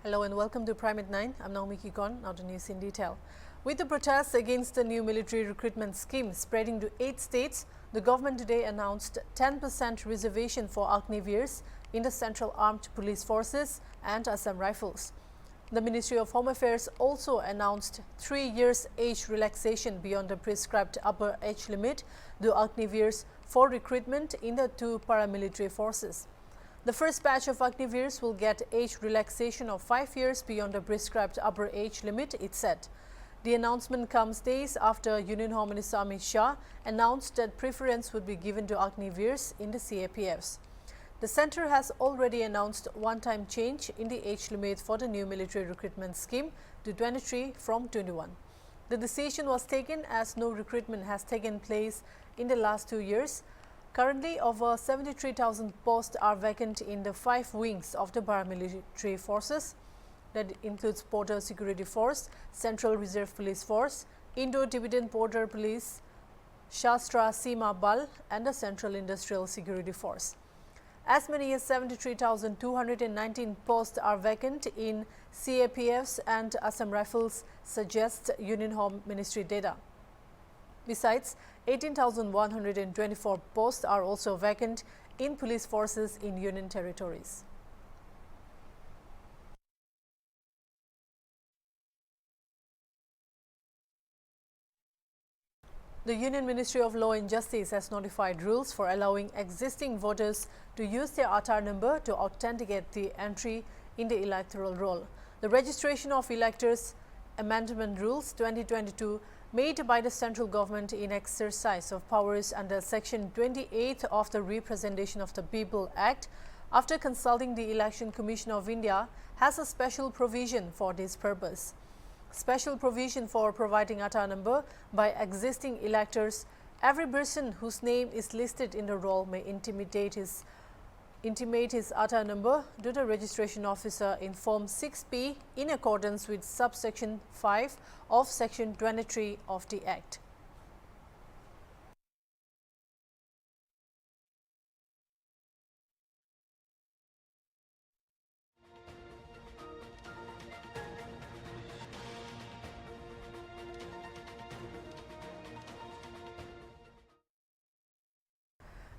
Hello and welcome to Prime at 9. I'm Naomi Kikon, now to news in detail. With the protests against the new military recruitment scheme spreading to 8 states, the government today announced 10% reservation for Agniveers in the Central Armed Police Forces and Assam Rifles. The Ministry of Home Affairs also announced 3 years age relaxation beyond the prescribed upper age limit to Agniveers for recruitment in the two paramilitary forces. The first batch of Agniveers will get age relaxation of 5 years beyond the prescribed upper age limit, it said. The announcement comes days after Union Home Minister Amit Shah announced that preference would be given to Agniveers in the CAPFs. The centre has already announced one-time change in the age limit for the new military recruitment scheme to 23 from 21. The decision was taken as no recruitment has taken place in the last 2 years. Currently, over 73,000 posts are vacant in the 5 wings of the paramilitary forces. That includes Border Security Force, Central Reserve Police Force, Indo-Tibetan Border Police, Shastra Seema Bal and the Central Industrial Security Force. As many as 73,219 posts are vacant in CAPFs and Assam Rifles, suggests Union Home Ministry data. Besides, 18,124 posts are also vacant in police forces in Union territories. The Union Ministry of Law and Justice has notified rules for allowing existing voters to use their Aadhaar number to authenticate the entry in the electoral roll. The Registration of Electors Amendment Rules 2022 made by the central government in exercise of powers under Section 28 of the Representation of the People Act, after consulting the Election Commission of India, has a special provision for this purpose. Special provision for providing Aadhaar number by existing electors. Every person whose name is listed in the roll may intimate his Aadhaar number to the registration officer in Form 6P in accordance with subsection 5 of Section 23 of the Act.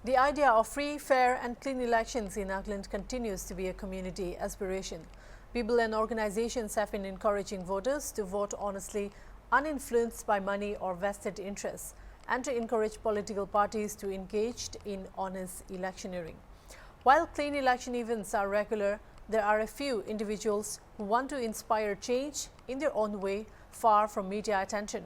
The idea of free, fair and clean elections in Auckland continues to be a community aspiration. People and organizations have been encouraging voters to vote honestly, uninfluenced by money or vested interests, and to encourage political parties to engage in honest electioneering. While clean election events are regular, there are a few individuals who want to inspire change in their own way, far from media attention.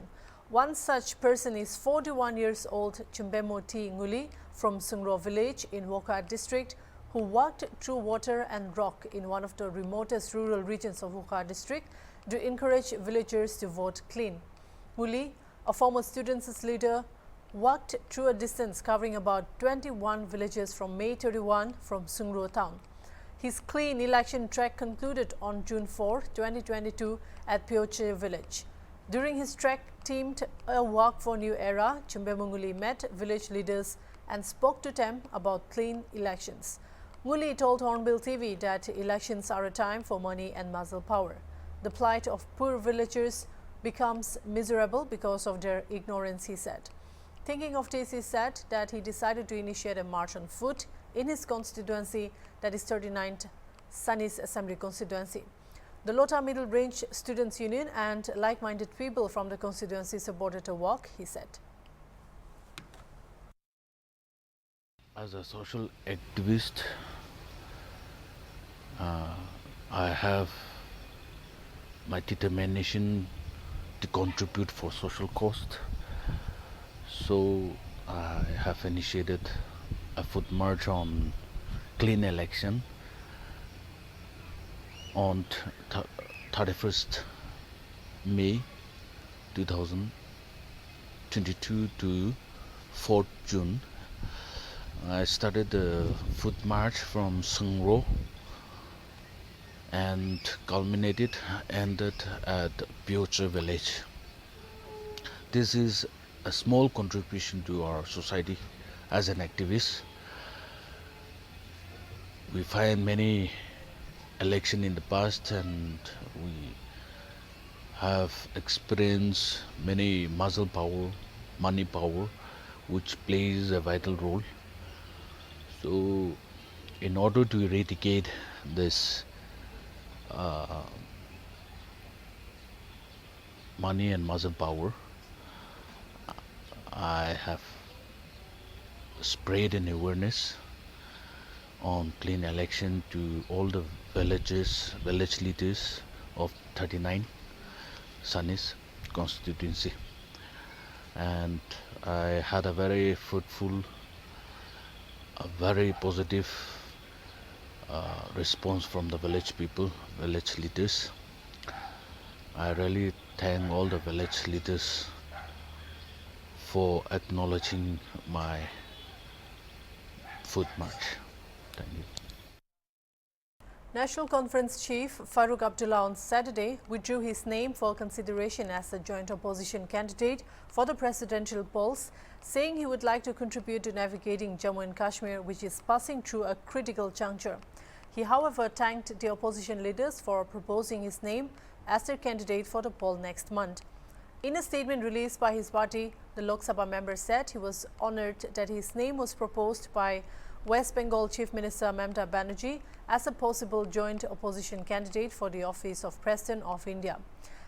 One such person is 41 years old Chumbemo T. Nguli from Sungro village in Wokha district, who walked through water and rock in one of the remotest rural regions of Wokha district to encourage villagers to vote clean. Nguli, a former students' leader, walked through a distance covering about 21 villages from May 31 from Sungro town. His clean election trek concluded on June 4, 2022 at Pyoche village. During his trek teamed A Walk for New Era, Chumbemo Nguli met village leaders and spoke to them about clean elections. Nguli told Hornbilltv that elections are a time for money and muscle power. The plight of poor villagers becomes miserable because of their ignorance, he said. Thinking of this, he said that he decided to initiate a march on foot in his constituency, that is 39th Sunnis Assembly constituency. The Lota Middle Range Students' Union and like-minded people from the constituency supported a walk, he said. As a social activist, I have my determination to contribute for social cause. So I have initiated a foot march on clean election on 31st May 2022 to 4th June. I started the foot march from Sungro and ended at Pyoche village. This is a small contribution to our society as an activist. We find many election in the past, and we have experienced many muscle power, money power, which plays a vital role. So, in order to eradicate this money and muscle power, I have spread an awareness on clean election to all the village leaders of 39 Sunnis constituency, and I had a very fruitful, a very positive response from the village people, village leaders. I really thank all the village leaders for acknowledging my foot march. Thank you. National Conference Chief Farooq Abdullah on Saturday withdrew his name for consideration as a joint opposition candidate for the presidential polls, saying he would like to contribute to navigating Jammu and Kashmir, which is passing through a critical juncture. He, however, thanked the opposition leaders for proposing his name as their candidate for the poll next month. In a statement released by his party, the Lok Sabha member said he was honoured that his name was proposed by West Bengal Chief Minister Mamata Banerjee as a possible joint opposition candidate for the office of President of India.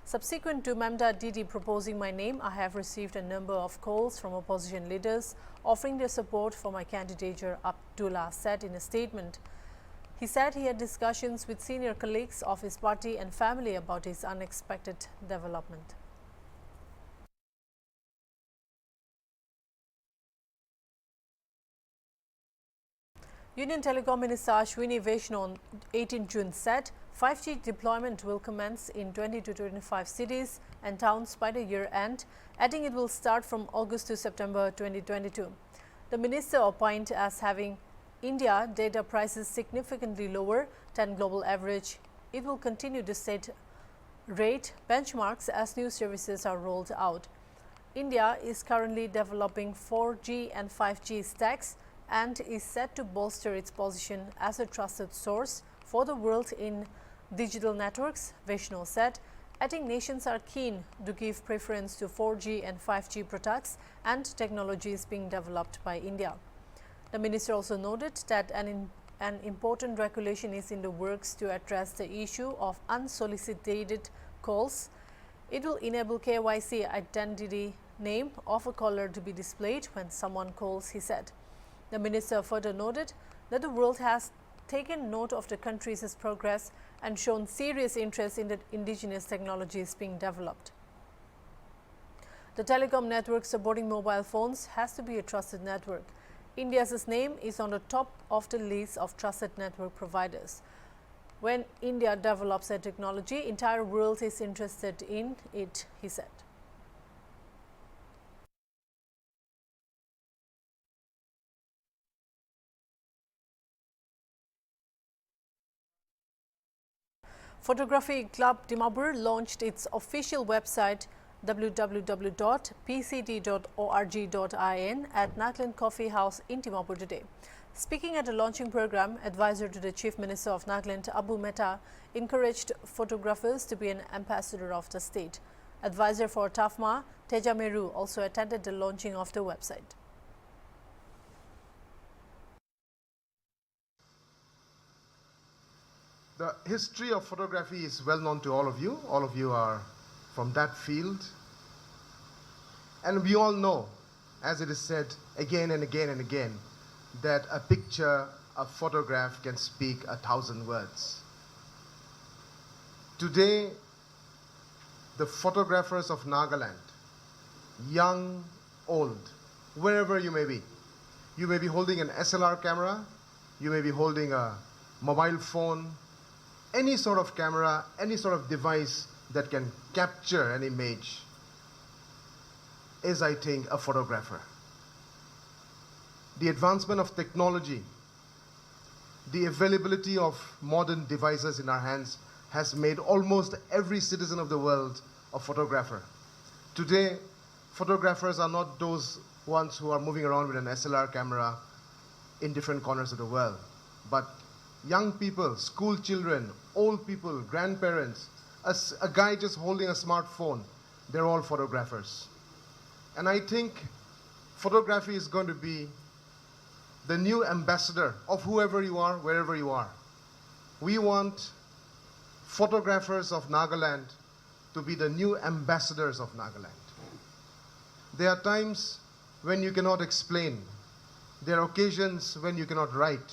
Subsequent to Mamata Didi proposing my name, I have received a number of calls from opposition leaders offering their support for my candidature, Abdullah said in a statement. He said he had discussions with senior colleagues of his party and family about his unexpected development. Union Telecom Minister Ashwini Vaishnaw on 18 June said 5G deployment will commence in 20 to 25 cities and towns by the year end, adding it will start from August to September 2022. The minister opined as having India data prices significantly lower than global average, it will continue to set rate benchmarks as new services are rolled out. India is currently developing 4G and 5G stacks and is set to bolster its position as a trusted source for the world in digital networks, Vaishnaw said, adding nations are keen to give preference to 4G and 5G products and technologies being developed by India. The minister also noted that an important regulation is in the works to address the issue of unsolicited calls. It will enable KYC identity name of a caller to be displayed when someone calls, he said. The minister further noted that the world has taken note of the country's progress and shown serious interest in the indigenous technologies being developed. The telecom network supporting mobile phones has to be a trusted network. India's name is on the top of the list of trusted network providers. When India develops a technology, entire world is interested in it, he said. Photography Club Dimapur launched its official website www.pcd.org.in at Nagaland Coffee House in Dimapur today. Speaking at a launching program, advisor to the Chief Minister of Nagaland, Abu Mehta, encouraged photographers to be an ambassador of the state. Advisor for TAFMA, Teja Meru, also attended the launching of the website. The history of photography is well known to all of you. All of you are from that field. And we all know, as it is said again and again and again, that a picture, a photograph can speak 1,000 words. Today, the photographers of Nagaland, young, old, wherever you may be holding an SLR camera, you may be holding a mobile phone, any sort of camera, any sort of device that can capture an image is, I think, a photographer. The advancement of technology, the availability of modern devices in our hands has made almost every citizen of the world a photographer. Today, photographers are not those ones who are moving around with an SLR camera in different corners of the world, but young people, school children, old people, grandparents, a guy just holding a smartphone, they're all photographers. And I think photography is going to be the new ambassador of whoever you are, wherever you are. We want photographers of Nagaland to be the new ambassadors of Nagaland. There are times when you cannot explain. There are occasions when you cannot write.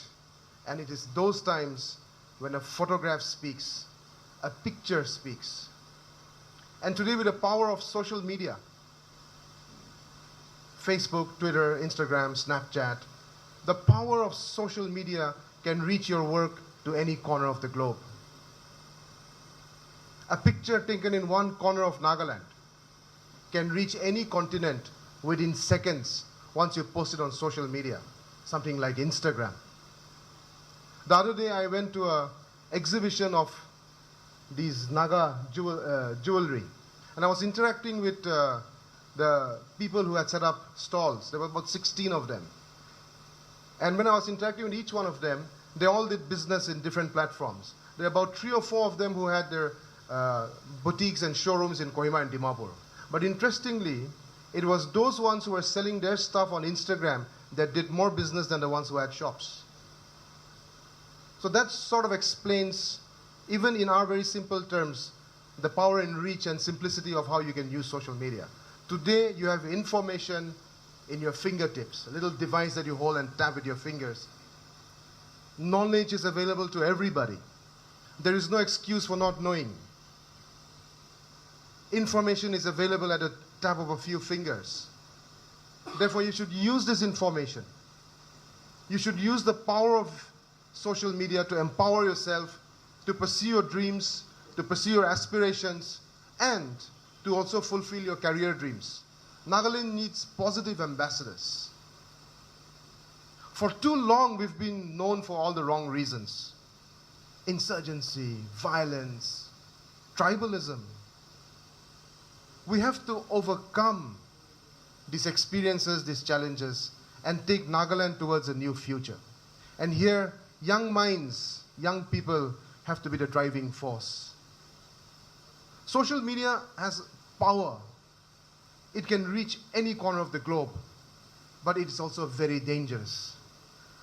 And it is those times when a photograph speaks, a picture speaks. And today, with the power of social media, Facebook, Twitter, Instagram, Snapchat, the power of social media can reach your work to any corner of the globe. A picture taken in one corner of Nagaland can reach any continent within seconds once you post it on social media, something like Instagram. The other day I went to an exhibition of these Naga jewelry, and I was interacting with the people who had set up stalls. There were about 16 of them. And when I was interacting with each one of them, they all did business in different platforms. There are about 3 or 4 of them who had their boutiques and showrooms in Kohima and Dimapur. But interestingly, it was those ones who were selling their stuff on Instagram that did more business than the ones who had shops. So that sort of explains, even in our very simple terms, the power and reach and simplicity of how you can use social media. Today, you have information in your fingertips, a little device that you hold and tap with your fingers. Knowledge is available to everybody. There is no excuse for not knowing. Information is available at the tap of a few fingers. Therefore, you should use this information. You should use the power of social media to empower yourself, to pursue your dreams, to pursue your aspirations, and to also fulfill your career dreams. Nagaland needs positive ambassadors. For too long, we've been known for all the wrong reasons. Insurgency, violence, tribalism. We have to overcome these experiences, these challenges, and take Nagaland towards a new future. And here, young minds, young people have to be the driving force. Social media has power. It can reach any corner of the globe, but it is also very dangerous.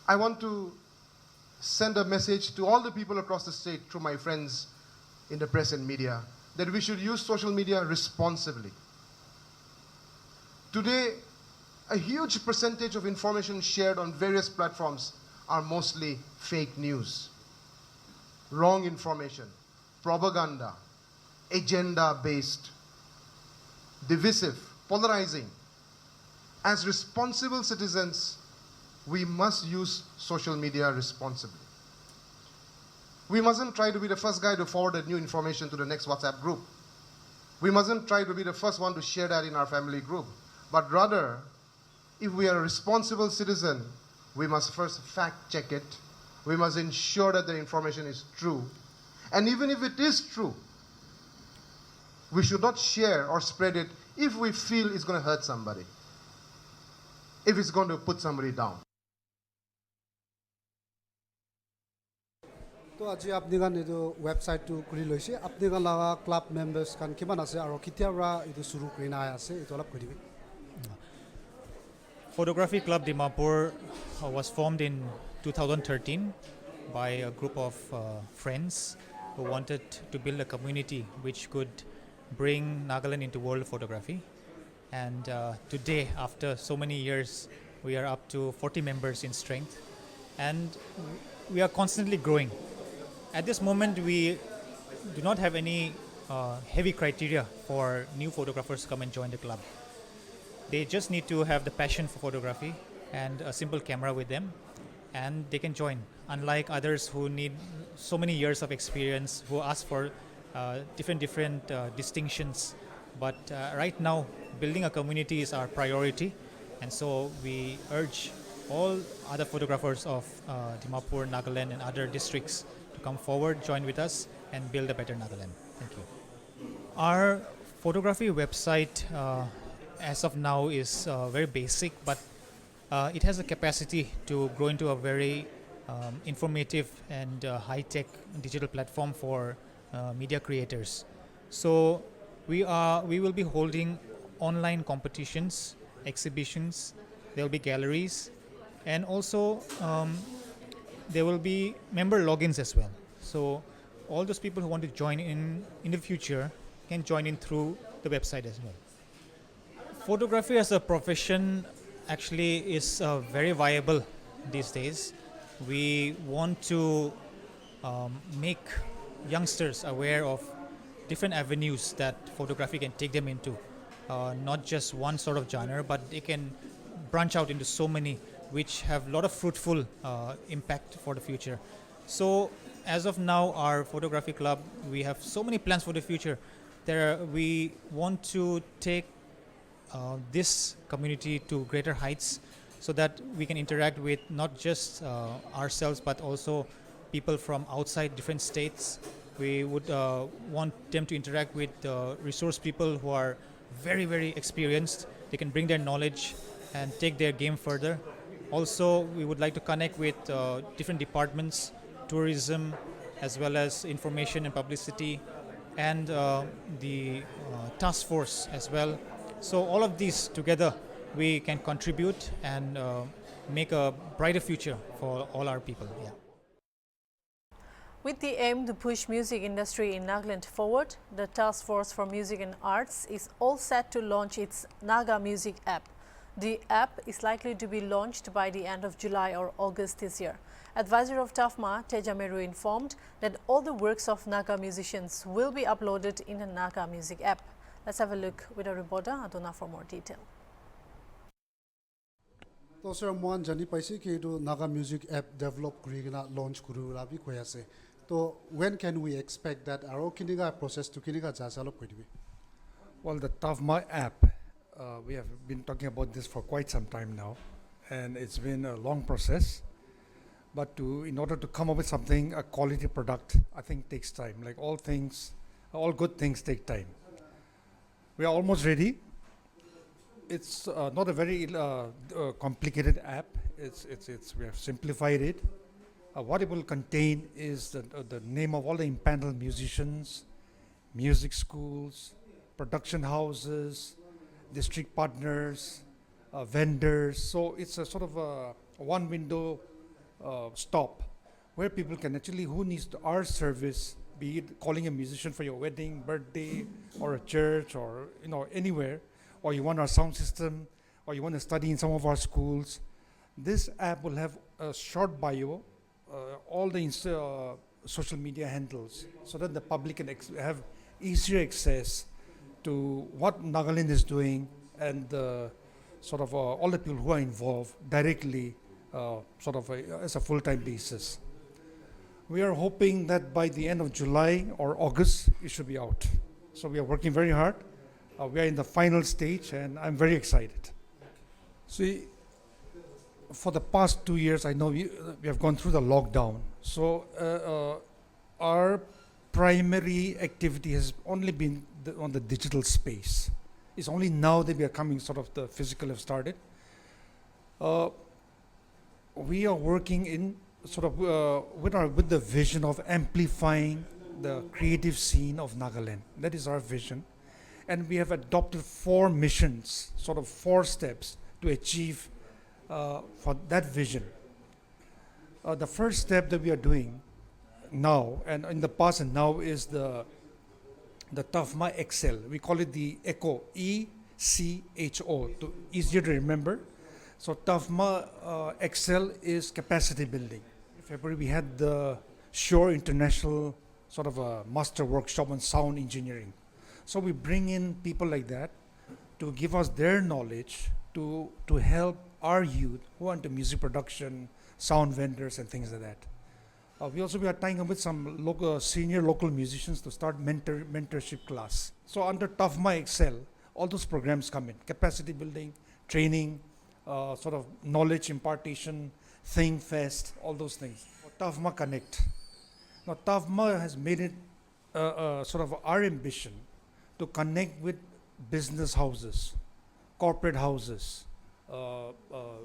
I want to send a message to all the people across the state through my friends in the press and media that we should use social media responsibly. Today, a huge percentage of information shared on various platforms are mostly fake news, wrong information, propaganda, agenda-based, divisive, polarizing. As responsible citizens, we must use social media responsibly. We mustn't try to be the first guy to forward that new information to the next WhatsApp group. We mustn't try to be the first one to share that in our family group. But rather, if we are a responsible citizen, we must first fact check it. We must ensure that the information is true. And even if it is true, we should not share or spread it if we feel it's going to hurt somebody, if it's going to put somebody down. তো আজি আপনিগান এইটো ৱেবছাইটটো খুলি লৈছে আপনিগান লগা club members কান কিমান আছে আৰু কেতিয়াৰ পৰা এইটো শুৰু কৰি নাই আছে এইটো অলপ কৈ দিবি Photography Club Dimapur was formed in 2013 by a group of friends who wanted to build a community which could bring Nagaland into world photography. And today, after so many years, we are up to 40 members in strength, and we are constantly growing. At this moment, we do not have any heavy criteria for new photographers to come and join the club. They just need to have the passion for photography and a simple camera with them, and they can join. Unlike others who need so many years of experience, who ask for different distinctions. But right now, building a community is our priority, and so we urge all other photographers of Dimapur, Nagaland, and other districts to come forward, join with us, and build a better Nagaland. Thank you. Our photography website, as of now, is very basic, but it has a capacity to grow into a very informative and high-tech digital platform for media creators. So we will be holding online competitions, exhibitions. There will be galleries, and also there will be member logins as well. So all those people who want to join in the future can join in through the website as well. Photography as a profession actually is very viable these days. We want to make youngsters aware of different avenues that photography can take them into. Not just one sort of genre, but they can branch out into so many, which have a lot of fruitful impact for the future. So as of now, our photography club, we have so many plans for the future. We want to take this community to greater heights so that we can interact with not just ourselves, but also people from outside different states. We would want them to interact with resource people who are very, very experienced. They can bring their knowledge and take their game further. Also, we would like to connect with different departments, tourism, as well as information and publicity, and the task force as well. So all of these together, we can contribute and make a brighter future for all our people. Yeah. With the aim to push music industry in Nagaland forward, the Task Force for Music and Arts is all set to launch its Naga Music app. The app is likely to be launched by the end of July or August this year. Advisor of TAFMA, Tejameru, informed that all the works of Naga musicians will be uploaded in the Naga Music app. Let's have a look with our reporter Adona for more detail. तो sir Mohan जानी पाइसे कि जो Naga music app develop करेगा launch करूँगा भी कोई ऐसे तो when can we expect that आरो किन्हीं process तो किन्हीं जासा लोग कोई भी Well, the TAFMA app, we have been talking about this for quite some time now, and it's been a long process. But in order to come up with something, a quality product, I think takes time. Like all things, all good things take time. We are almost ready. It's not a very complicated app. We have simplified it. What it will contain is the name of all the impaneled musicians, music schools, production houses, district partners, vendors. So it's a sort of a one window stop where people can actually, who needs our service, be it calling a musician for your wedding, birthday, or a church, or anywhere, or you want our sound system, or you want to study in some of our schools. This app will have a short bio, all the social media handles, so that the public can have easier access to what Nagaland is doing, and sort of all the people who are involved directly, as a full-time basis. We are hoping that by the end of July or August, it should be out. So we are working very hard. We are in the final stage, and I'm very excited. See, for the past 2 years, I know we have gone through the lockdown. So our primary activity has only been on the digital space. It's only now that we are coming, sort of the physical have started. We are working in sort of with the vision of amplifying the creative scene of Nagaland. That is our vision. And we have adopted 4 missions, sort of 4 steps to achieve for that vision. The first step that we are doing now, and in the past and now, is the TAFMA Excel. We call it the ECHO, E-C-H-O, easier to remember. So TAFMA Excel is capacity building. In February, we had the Shore International sort of a master workshop on sound engineering. So we bring in people like that to give us their knowledge to help our youth who are into music production, sound vendors, and things like that. We are tying up with some senior local musicians to start mentorship class. So under TAFMA Excel, all those programs come in: capacity building, training, sort of knowledge impartation, Thing Fest, all those things. TAFMA Connect. Now TAFMA has made it sort of our ambition to connect with business houses, corporate houses,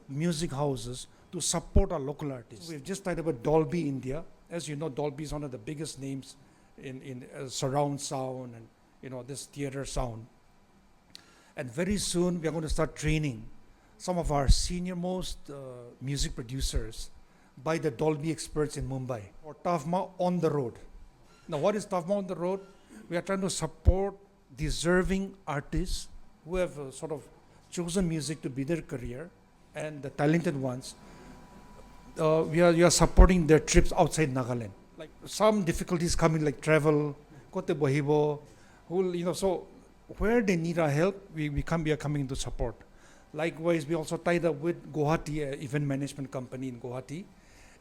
music houses to support our local artists. We've just started with Dolby India. As you know, Dolby is one of the biggest names in surround sound and this theater sound. And very soon we are going to start training some of our senior most music producers by the Dolby experts in Mumbai for TAFMA on the road. Now, what is TAFMA on the road? We are trying to support deserving artists who have sort of chosen music to be their career, and the talented ones. We are supporting their trips outside Nagaland. Like some difficulties coming, like travel, kote bohibo, so where they need our help, we are coming to support. Likewise, we also tied up with Guwahati, an event management company in Guwahati,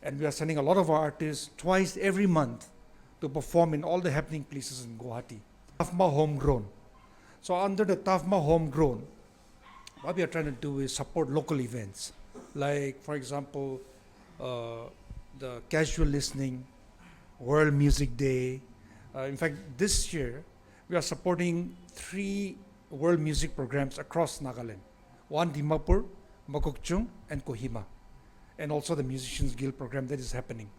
and we are sending a lot of our artists twice every month to perform in all the happening places in Guwahati. TAFMA Homegrown. So under the TAFMA Homegrown, what we are trying to do is support local events, like, for example, the casual listening, World Music Day. In fact, this year, we are supporting 3 world music programs across Nagaland. One Dimapur, Mokokchung, and Kohima. And also the Musicians Guild program that is happening.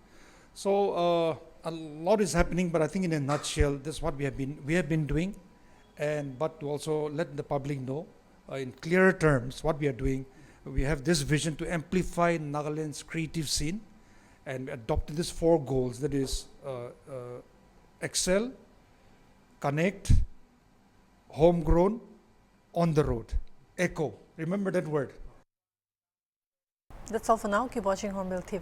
So a lot is happening, but I think in a nutshell, this is what we have been doing. But to also let the public know in clearer terms what we are doing. We have this vision to amplify Nagaland's creative scene, and we adopted these 4 goals, that is excel, connect, homegrown, on the road, echo. Remember that word. That's all for now. Keep watching Hornbilltv.